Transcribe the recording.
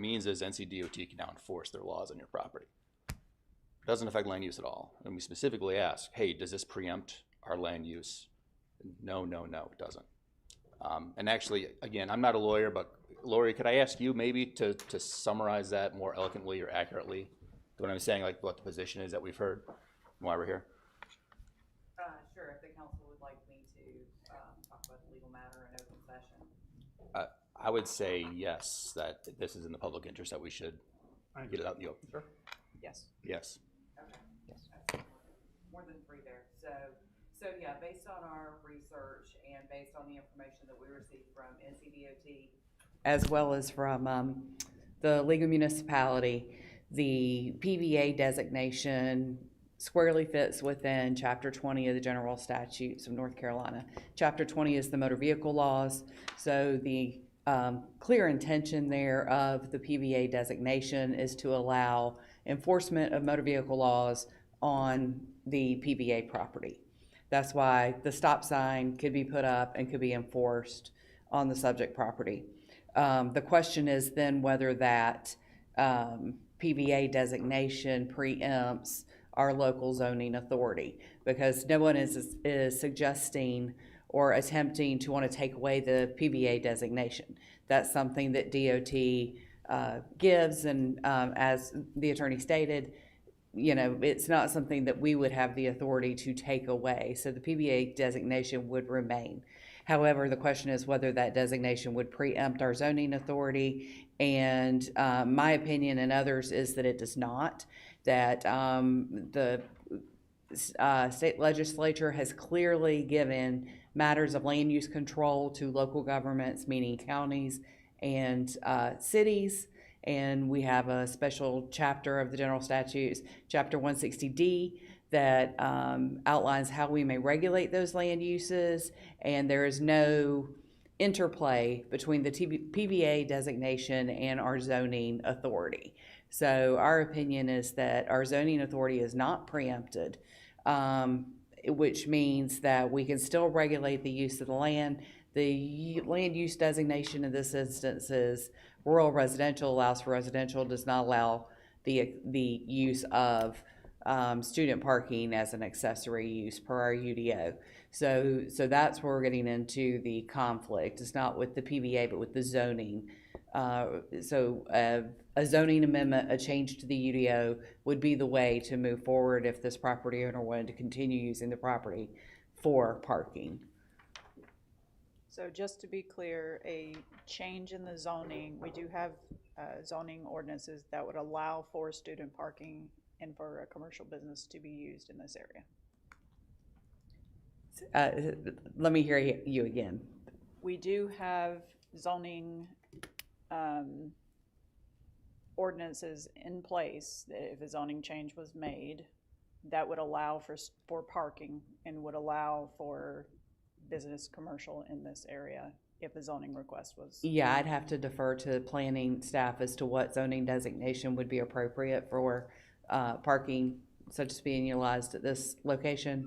means is NCDOT can now enforce their laws on your property. It doesn't affect land use at all. And we specifically ask, hey, does this preempt our land use? No, no, no, it doesn't. And actually, again, I'm not a lawyer, but Lori, could I ask you maybe to summarize that more eloquently or accurately? What I'm saying, like what the position is that we've heard and why we're here? Sure, if the council would like me to talk about the legal matter in open session. I would say yes, that this is in the public interest, that we should get it out in the open. Sure. Yes. Yes. Okay. Yes. More than three there. So yeah, based on our research and based on the information that we received from NCDOT, as well as from the legal municipality, the PVA designation squarely fits within Chapter 20 of the General Statutes of North Carolina. Chapter 20 is the motor vehicle laws, so the clear intention there of the PVA designation is to allow enforcement of motor vehicle laws on the PVA property. That's why the stop sign could be put up and could be enforced on the subject property. The question is then whether that PVA designation preempts our local zoning authority, because no one is suggesting or attempting to want to take away the PVA designation. That's something that DOT gives, and as the attorney stated, you know, it's not something that we would have the authority to take away. So the PVA designation would remain. However, the question is whether that designation would preempt our zoning authority, and my opinion and others is that it does not, that the state legislature has clearly given matters of land use control to local governments, meaning counties and cities, and we have a special chapter of the general statutes, Chapter 160D, that outlines how we may regulate those land uses, and there is no interplay between the PVA designation and our zoning authority. So our opinion is that our zoning authority is not preempted, which means that we can still regulate the use of the land. The land use designation in this instance is rural residential, allows for residential, does not allow the use of student parking as an accessory use per our UDO. So that's where we're getting into the conflict. It's not with the PVA, but with the zoning. A zoning amendment, a change to the UDO would be the way to move forward if this property owner wanted to continue using the property for parking. So just to be clear, a change in the zoning, we do have zoning ordinances that would allow for student parking and for a commercial business to be used in this area. Let me hear you again. We do have zoning ordinances in place that if a zoning change was made, that would allow for parking and would allow for business commercial in this area if a zoning request was. Yeah, I'd have to defer to planning staff as to what zoning designation would be appropriate for parking such as being utilized at this location.